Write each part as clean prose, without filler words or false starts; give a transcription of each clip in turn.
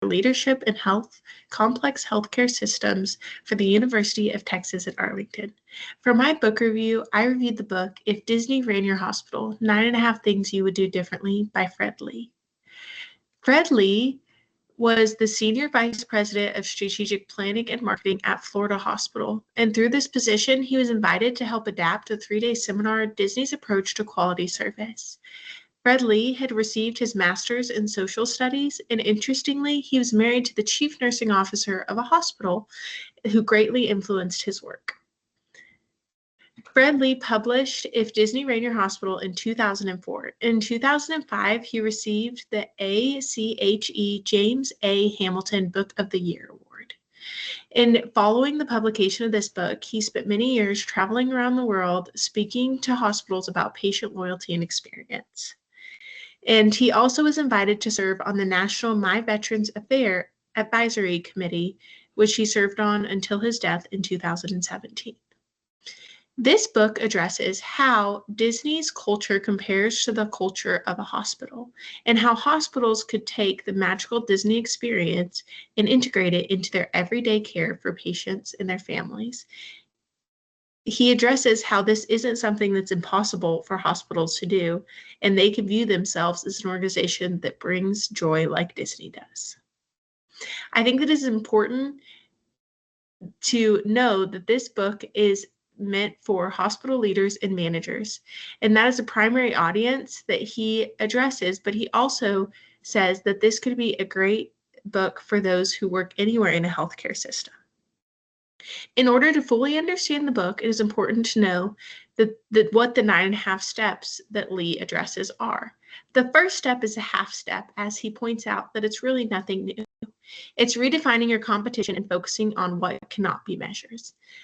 Leadership in Complex Healthcare Systems for the University of Texas at Arlington. For my book review, I reviewed the book If Disney Ran Your Hospital, 9.5 Things You Would Do Differently by Fred Lee. Fred Lee was the Senior Vice President of Strategic Planning and Marketing at Florida Hospital, and through this position, he was invited to help adapt a 3-day seminar, Disney's Approach to Quality Service. Fred Lee had received his master's in social studies, and interestingly, he was married to the chief nursing officer of a hospital who greatly influenced his work. Fred Lee published If Disney Ran Your Hospital in 2004. In 2005, he received the ACHE James A. Hamilton Book of the Year Award. And following the publication of this book, he spent many years traveling around the world speaking to hospitals about patient loyalty and experience. And he also was invited to serve on the National My Veterans Affairs Advisory Committee, which he served on until his death in 2017. This book addresses how Disney's culture compares to the culture of a hospital and how hospitals could take the magical Disney experience and integrate it into their everyday care for patients and their families. He addresses how this isn't something that's impossible for hospitals to do, and they can view themselves as an organization that brings joy like Disney does. I think that it is important to know that this book is meant for hospital leaders and managers, and that is a primary audience that he addresses, but he also says that this could be a great book for those who work anywhere in a healthcare system. In order to fully understand the book, it is important to know what the 9.5 steps that Lee addresses are. The first step is a half step, as he points out that it's really nothing new. It's redefining your competition and focusing on what cannot be measured.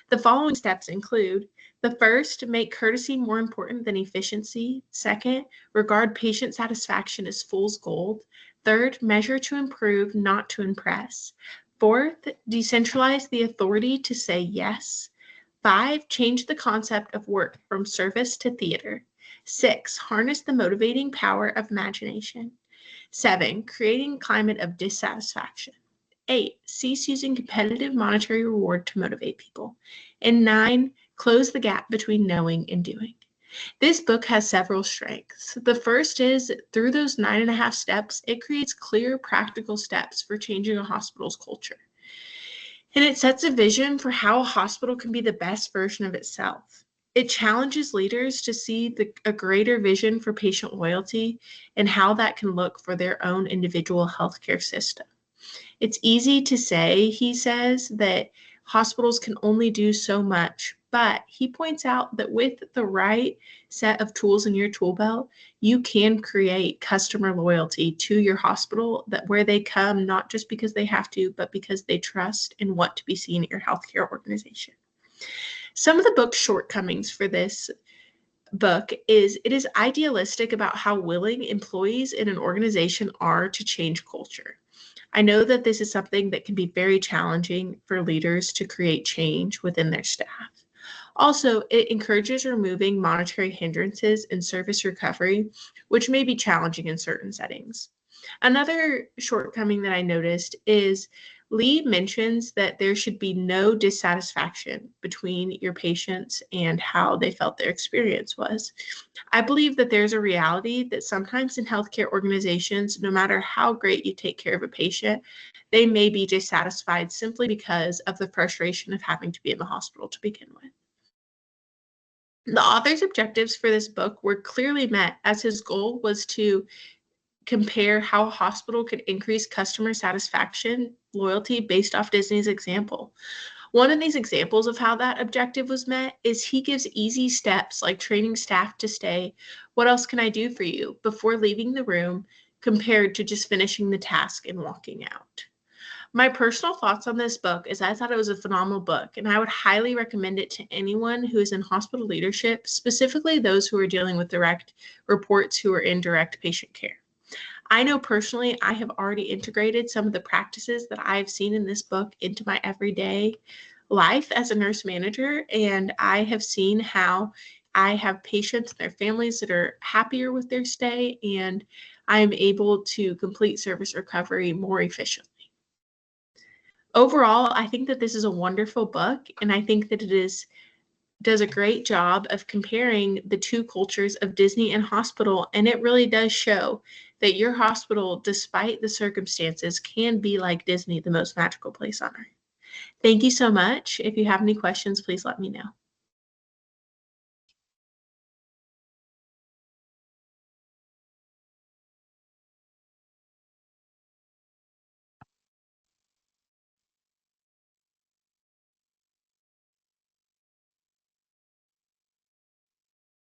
The following steps include: the first, make courtesy more important than efficiency. Second, regard patient satisfaction as fool's gold. Third, measure to improve, not to impress. Fourth, decentralize the authority to say yes. 5, change the concept of work from service to theater. 6, harness the motivating power of imagination. 7, creating a climate of dissatisfaction. 8, cease using competitive monetary reward to motivate people. And 9, close the gap between knowing and doing. This book has several strengths. The first is, through those 9.5 steps, it creates clear, practical steps for changing a hospital's culture. And it sets a vision for how a hospital can be the best version of itself. It challenges leaders to see a greater vision for patient loyalty and how that can look for their own individual healthcare system. It's easy to say, he says, that hospitals can only do so much, but he points out that with the right set of tools in your tool belt, you can create customer loyalty to your hospital, that where they come not just because they have to, but because they trust and want to be seen at your healthcare organization. Some of the book's shortcomings for this book is it is idealistic about how willing employees in an organization are to change culture. I know that this is something that can be very challenging for leaders to create change within their staff. Also, it encourages removing monetary hindrances in service recovery, which may be challenging in certain settings. Another shortcoming that I noticed is Lee mentions that there should be no dissatisfaction between your patients and how they felt their experience was. I believe that there's a reality that sometimes in healthcare organizations, no matter how great you take care of a patient, they may be dissatisfied simply because of the frustration of having to be in the hospital to begin with. The author's objectives for this book were clearly met, as his goal was to compare how a hospital could increase customer satisfaction, loyalty based off Disney's example. One of these examples of how that objective was met is he gives easy steps like training staff to say, "What else can I do for you?" before leaving the room, compared to just finishing the task and walking out. My personal thoughts on this book is I thought it was a phenomenal book, and I would highly recommend it to anyone who is in hospital leadership, specifically those who are dealing with direct reports who are in direct patient care. I know personally I have already integrated some of the practices that I've seen in this book into my everyday life as a nurse manager, and I have seen how I have patients and their families that are happier with their stay, and I'm able to complete service recovery more efficiently. overall, I think that this is a wonderful book, and I think that does a great job of comparing the two cultures of Disney and hospital, and it really does show that your hospital, despite the circumstances, can be like Disney, the most magical place on earth. Thank you so much. If you have any questions, please let me know.